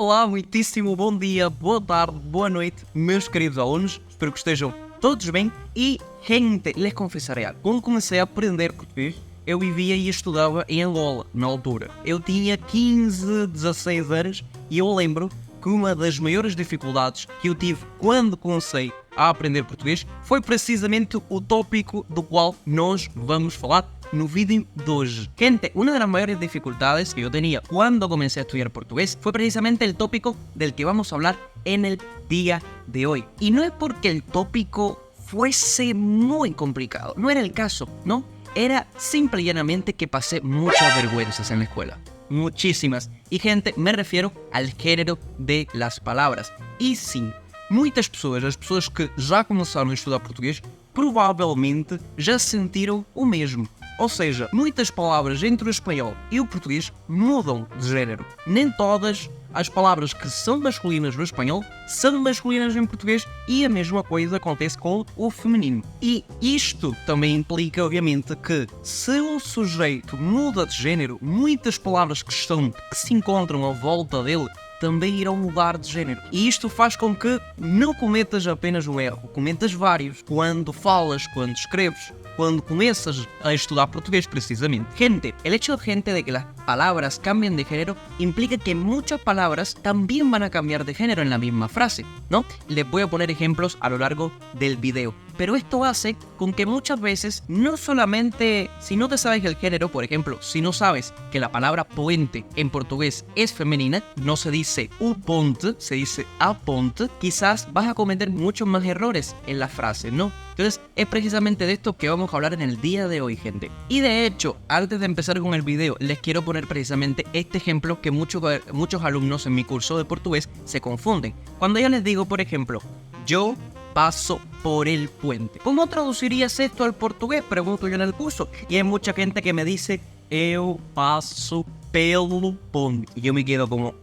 Olá, muitíssimo bom dia, boa tarde, boa noite, meus queridos alunos. Espero que estejam todos bem. E, gente, les confessarei algo. Quando comecei a aprender português, eu vivia e estudava em Angola, na altura. Eu tinha 15, 16 anos e eu lembro que uma das maiores dificuldades que eu tive quando comecei a aprender português foi precisamente o tópico do qual nós vamos falar no vídeo de hoje. Gente, una de las mayores dificultades que yo tenía cuando comencé a estudiar portugués fue precisamente el tópico del que vamos a hablar en el día de hoy. Y no es porque el tópico fuese muy complicado, no era el caso, ¿no? Era simple y llanamente que pasé muchas vergüenzas en la escuela. Muchísimas. Y gente, me refiero al género de las palabras. E sim, muitas pessoas, as pessoas que já começaram a estudar português, provavelmente já sentiram o mesmo. Ou seja, muitas palavras entre o espanhol e o português mudam de género. Nem todas as palavras que são masculinas no espanhol são masculinas em português e a mesma coisa acontece com o feminino. E isto também implica, obviamente, que se um sujeito muda de género, muitas palavras que se encontram à volta dele também irão mudar de género. E isto faz com que não cometas apenas um erro, cometas vários. Quando falas, quando escreves, cuando comienzas a estudiar portugués precisamente. Gente, el hecho de que las palabras cambien de género implica que muchas palabras también van a cambiar de género en la misma frase, ¿no? Les voy a poner ejemplos a lo largo del video. Pero esto hace con que muchas veces, no solamente si no te sabes el género, por ejemplo, si no sabes que la palabra puente en portugués es femenina, no se dice u ponte, se dice a ponte, quizás vas a cometer muchos más errores en la frase, ¿no? Entonces es precisamente de esto que vamos a hablar en el día de hoy, gente. Y de hecho, antes de empezar con el video, les quiero poner precisamente este ejemplo que muchos alumnos en mi curso de portugués se confunden. Cuando yo les digo, por ejemplo, yo paso por el puente. ¿Cómo traducirías esto al portugués? Pregunto yo en el curso. Y hay mucha gente que me dice, eu paso pelo ponte. Y yo me quedo como,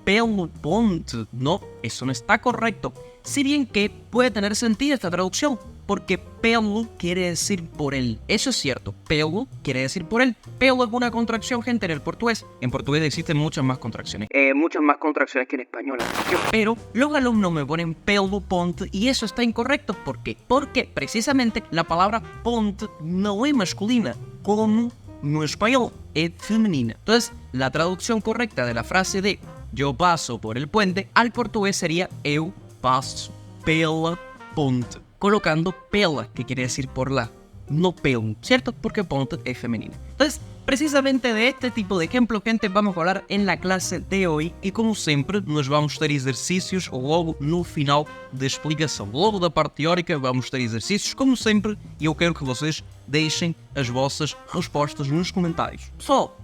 pelo ponte. No, eso no está correcto. Si bien que puede tener sentido esta traducción, porque pelo quiere decir por él. Eso es cierto, pelo quiere decir por él. Pelo es una contracción, gente, en el portugués. En portugués existen muchas más contracciones. Muchas más contracciones que en español. Pero los alumnos me ponen pelo ponte y eso está incorrecto. ¿Por qué? Porque precisamente la palabra ponte no es masculina, como no español, es femenina. Entonces, la traducción correcta de la frase de yo paso por el puente al portugués sería eu paso pela ponte, colocando pela, que quiere decir por la, no pelo, ¿cierto? Porque ponte es femenina. Entonces, precisamente de este tipo de ejemplos, gente, vamos a hablar en la clase de hoy. E como sempre, nós vamos ter exercícios logo no final da explicação. Logo da parte teórica, vamos ter exercícios, como sempre, e eu quero que vocês deixem as vossas respostas nos comentários.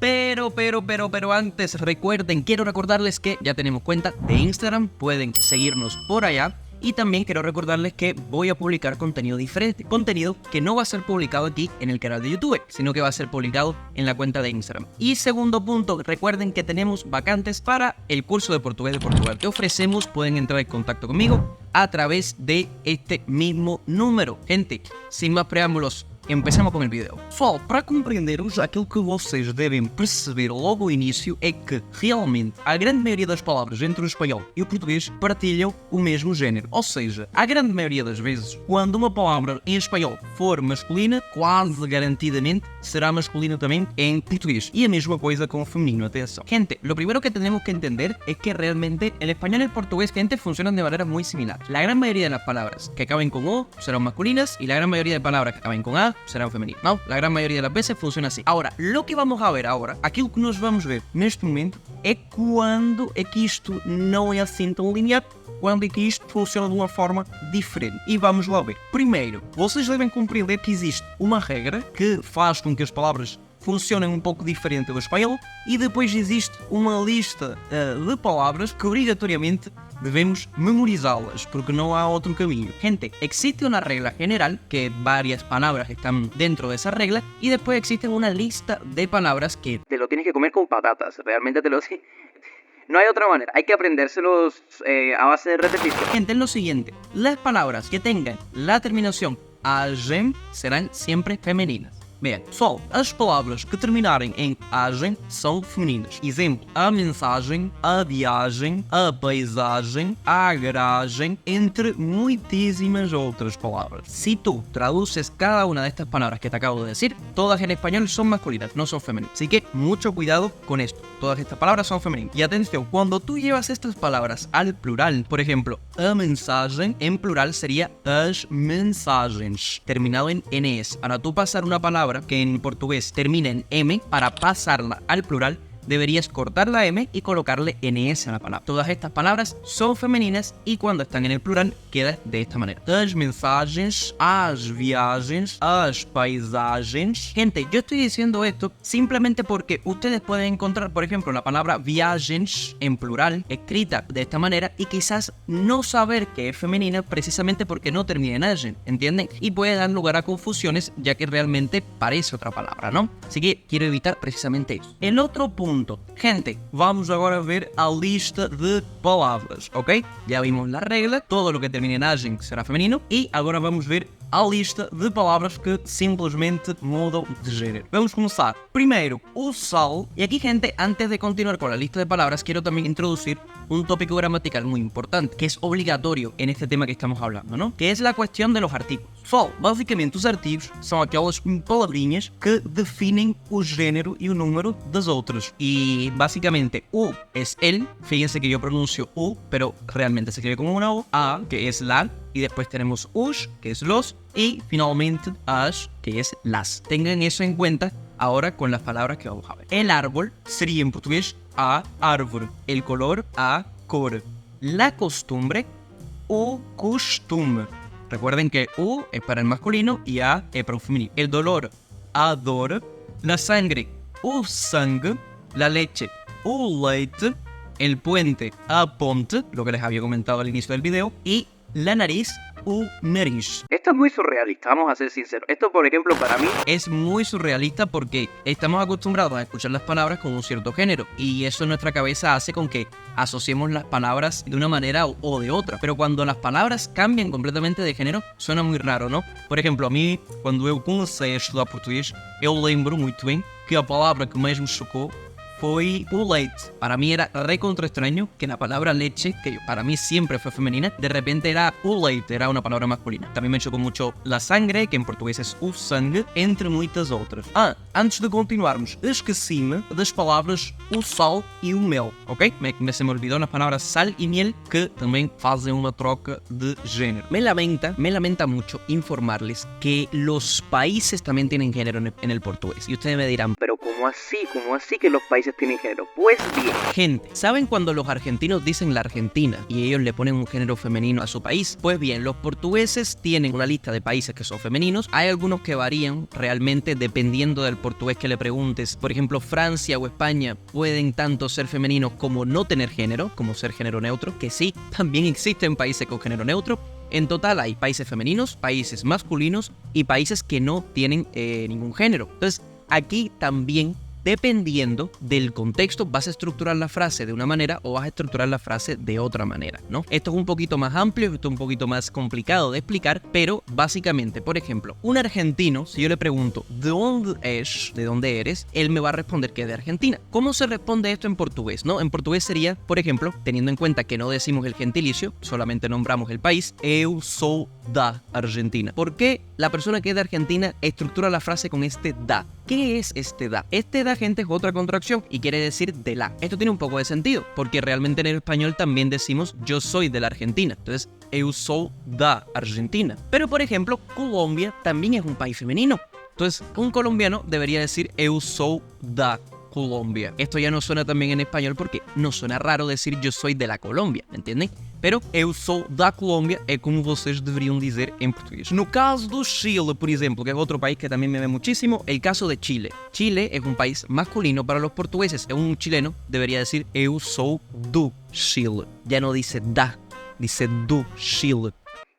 Pero antes, recuerden, quiero recordarles que ya tenemos cuenta de Instagram, pueden seguirnos por allá. Y también quiero recordarles que voy a publicar contenido diferente, contenido que no va a ser publicado aquí en el canal de YouTube, sino que va a ser publicado en la cuenta de Instagram. Y segundo punto, recuerden que tenemos vacantes para el curso de portugués de Portugal que ofrecemos. Pueden entrar en contacto conmigo a través de este mismo número. Gente, sin más preámbulos, empecemos com o vídeo. Pessoal, para compreendermos, aquilo que vocês devem perceber logo ao início é que, realmente, a grande maioria das palavras entre o espanhol e o português partilham o mesmo género. Ou seja, a grande maioria das vezes, quando uma palavra em espanhol for masculina, quase garantidamente será masculina também em português. E a mesma coisa com o feminino, atenção. Gente, lo primero que tenemos que entender es que realmente el español y el portugués, gente, funcionan de manera muy similar. La gran mayoría de las palabras que acaben con O serán masculinas y la gran mayoría de palabras que acaben con A serán femininas, ¿no? La gran mayoría de las veces funciona así. Ahora, lo que vamos a ver agora, aquilo que nós vamos ver neste momento, é quando é que isto não é assim tão linear, quando é que isto funciona de uma forma diferente. E vamos lá ver. Primeiro, vocês devem compreender que existe uma regra que faz com que as palavras funcionem um pouco diferente do espanhol e depois existe uma lista de palavras que obrigatoriamente debemos memorizarlas porque no hay otro camino. Gente, existe una regla general que varias palabras están dentro de esa regla y después existe una lista de palabras que te lo tienes que comer con patatas, realmente te lo... No hay otra manera, hay que aprendérselos a base de repetición. Gente, es lo siguiente, las palabras que tengan la terminación AGEM serán siempre femeninas. Bem, pessoal, as palavras que terminarem em agem são femininas. Exemplo, a mensagem, a viagem, a paisagem, a garagem, entre muitísimas outras palavras. Si tú traduces cada una de estas palabras que te acabo de decir, todas en español son masculinas, no son femeninas. Así que mucho cuidado con esto. Todas estas palabras son femeninas. Y atención, cuando tú llevas estas palabras al plural, por ejemplo, a mensagem en plural sería as mensagens, terminado en NS. Ahora tú pasar una palabra que en portugués termina en M, para pasarla al plural, deberías cortar la M y colocarle NS a la palabra. Todas estas palabras son femeninas y cuando están en el plural queda de esta manera. As mensagens, as viagens, as paisagens. Gente, yo estoy diciendo esto simplemente porque ustedes pueden encontrar, por ejemplo, la palabra viagens en plural escrita de esta manera y quizás no saber que es femenina precisamente porque no termina en agen, ¿entienden? Y puede dar lugar a confusiones ya que realmente parece otra palabra, ¿no? Así que quiero evitar precisamente eso. El otro punto. Gente, vamos agora a ver a lista de palavras, ok? Já vimos la regla, todo lo que termina en agen será feminino e agora vamos ver a lista de palavras que simplesmente mudam de género. Vamos começar. Primeiro, o sal. E aqui, gente, antes de continuar con la lista de palabras, quiero también introducir un tópico gramatical muy importante, que es obligatorio en este tema que estamos hablando, ¿no? Que es la cuestión de los artículos. Pessoal, basicamente os artigos são aquelas palavrinhas que definem o género e o número das outras. E basicamente o es el, fíjense que yo pronuncio u, pero realmente se escribe como una o, a, que es la, y después tenemos os, que es los, y finalmente as, que es las. Tengan eso en cuenta ahora con las palabras que vamos a ver. El árbol sería en portugués a árvore, el color a cor, la costumbre o costume. Recuerden que U es para el masculino y A es para el femenino. El dolor, a dor. La sangre, o sangue. La leche, o leite. El puente, a ponte, lo que les había comentado al inicio del video. Y la nariz, o nariz. Esto es muy surrealista, vamos a ser sinceros. Esto, por ejemplo, para mí es muy surrealista porque estamos acostumbrados a escuchar las palabras con un cierto género y eso en nuestra cabeza hace con que asociemos las palabras de una manera o de otra. Pero cuando las palabras cambian completamente de género, suena muy raro, ¿no? Por ejemplo, a mí, cuando eu comecei a estudar português, eu lembro muito bem que a palavra que mais me chocou foi o leite. Para mí era recontra extraño que la palabra leche, que para mí siempre fue femenina, de repente era o leite, era una palabra masculina. También me chocó mucho la sangre, que en português es o sangue, entre muitas outras. Antes de continuarmos, esqueci-me das palavras o sal e o mel, ok? Se me olvidou nas palavras sal e miel, que também fazem uma troca de género. Me lamenta mucho informarles que los países también tienen género en el portugués. Y ustedes me dirán, pero ¿cómo así? ¿Cómo así que los países tienen género? Pues bien, gente, ¿saben cuando los argentinos dicen la Argentina y ellos le ponen un género femenino a su país? Pues bien, los portugueses tienen una lista de países que son femeninos. Hay algunos que varían realmente dependiendo del portugués que le preguntes. Por ejemplo, Francia o España pueden tanto ser femeninos como no tener género, como ser género neutro, que sí, también existen países con género neutro. En total hay países femeninos, países masculinos y países que no tienen ningún género. Entonces, aquí también, dependiendo del contexto, vas a estructurar la frase de una manera o vas a estructurar la frase de otra manera, ¿no? Esto es un poquito más amplio, esto es un poquito más complicado de explicar, pero básicamente, por ejemplo, un argentino, si yo le pregunto ¿de dónde es? ¿De dónde eres? Él me va a responder que es de Argentina. ¿Cómo se responde esto en portugués, no? En portugués sería, por ejemplo, teniendo en cuenta que no decimos el gentilicio, solamente nombramos el país, eu sou da Argentina. ¿Por qué la persona que es de Argentina estructura la frase con este da? ¿Qué es este da? Este da, gente, es otra contracción y quiere decir de la. Esto tiene un poco de sentido, porque realmente en el español también decimos yo soy de la Argentina. Entonces, eu sou da Argentina. Pero, por ejemplo, Colombia también es un país femenino. Entonces, un colombiano debería decir eu sou da Colombia. Esto ya no suena también en español porque no suena raro decir yo soy de la Colombia, ¿me entienden? Pero eu sou da Colômbia é como vocês deveriam dizer em português. No caso do Chile, por exemplo, que es otro país que también me ve muchísimo, el caso de Chile. Chile es un país masculino para los portugueses. Un chileno debería decir eu sou do Chile. Ya no dice da, dice do Chile.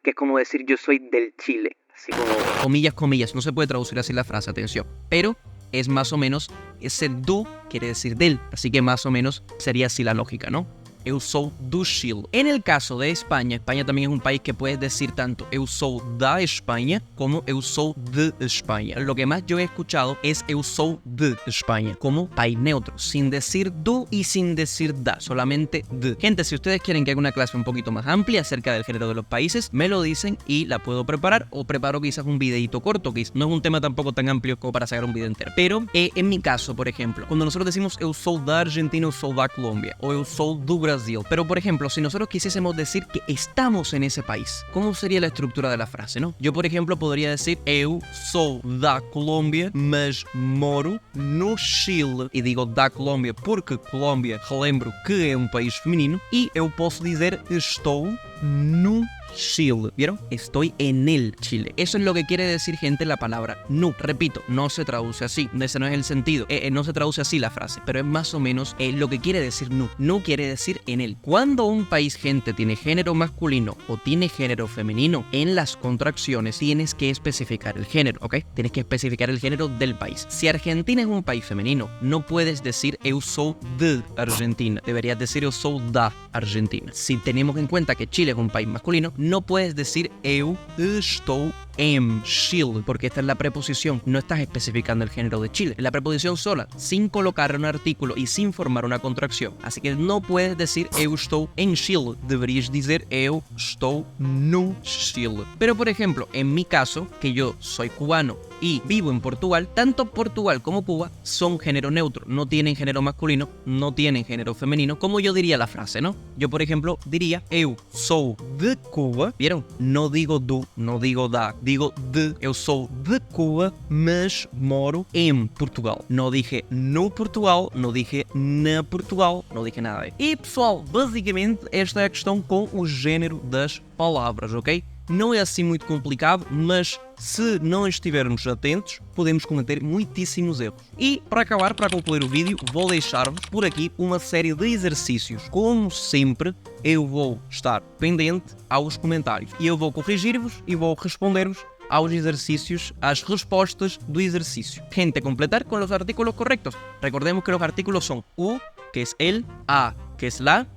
Que es como decir yo soy del Chile. Así como comillas, comillas. No se puede traducir así la frase, atención. Pero es más o menos, ese do quiere decir del. Así que más o menos sería así la lógica, ¿no? eu sou do Chile. En el caso de España, España también es un país que puedes decir tanto eu sou da España como eu sou de España. Lo que más yo he escuchado es eu sou de España, como país neutro, sin decir do y sin decir da, solamente de. Gente, si ustedes quieren que haga una clase un poquito más amplia acerca del género de los países, me lo dicen y la puedo preparar, o preparo quizás un videito corto, que no es un tema tampoco tan amplio como para sacar un video entero. Pero en mi caso, por ejemplo, cuando nosotros decimos eu sou da Argentina, eu sou da Colombia, o eu sou do Brasil, pero por ejemplo, si nosotros quisiésemos decir que estamos en ese país, ¿cómo sería la estructura de la frase, no? Yo, por ejemplo, podría decir eu sou da Colômbia, mas moro no Chile. E digo da Colômbia porque Colômbia, relembro que é um país feminino, e eu posso dizer estou no Chile. ¿Vieron? Estoy en el Chile. Eso es lo que quiere decir, gente, la palabra nu. Repito, no se traduce así. Ese no es el sentido. No se traduce así la frase, pero es más o menos lo que quiere decir nu. Nu quiere decir en él. Cuando un país, gente, tiene género masculino o tiene género femenino, en las contracciones tienes que especificar el género, ¿ok? Tienes que especificar el género del país. Si Argentina es un país femenino, no puedes decir eu sou de Argentina. Deberías decir eu sou da Argentina. Si tenemos en cuenta que Chile es un país masculino, no puedes decir eu estou en Chile, porque esta es la preposición, no estás especificando el género de Chile. Es la preposición sola, sin colocar un artículo y sin formar una contracción. Así que no puedes decir eu estou en Chile, deberías decir eu estou no Chile. Pero por ejemplo, en mi caso, que yo soy cubano y vivo en Portugal, tanto Portugal como Cuba son género neutro, no tienen género masculino, no tienen género femenino, como yo diría la frase, ¿no? Yo, por ejemplo, diría eu sou de Cuba, ¿vieron? No digo do, no digo da, digo de. Eu sou de Cuba, mas moro en Portugal. No dije no Portugal, no dije na Portugal, no dije nada aí. E pessoal, basicamente esta é a questão com o género das palavras, ok? Não é assim muito complicado, mas se não estivermos atentos, podemos cometer muitíssimos erros. E para acabar, para concluir o vídeo, vou deixar-vos por aqui uma série de exercícios. Como sempre, eu vou estar pendente aos comentários e eu vou corrigir-vos e vou responder-vos aos exercícios, às respostas do exercício. Gente, completar con los artículos correctos. Recordemos que los artículos son u, que es el, a, que es la,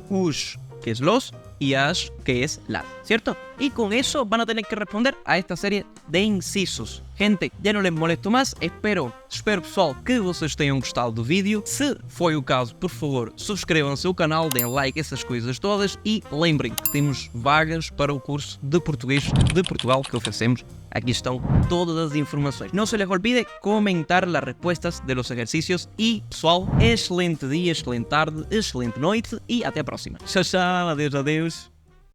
us, que es los, y as, que es la, ¿cierto? Y con eso van a tener que responder a esta serie de incisos. Gente, já não les molesto mais, espero pessoal que vocês tenham gostado do vídeo. Se foi o caso, por favor, subscrevam-se ao canal, deem like, essas coisas todas, e lembrem que temos vagas para o curso de português de Portugal que oferecemos. Aquí están todas las informaciones. No se les olvide comentar las respuestas de los ejercicios. Y, pessoal, excelente dia, excelente tarde, excelente noite e até a próxima. Tchau, tchau, adeus, adeus.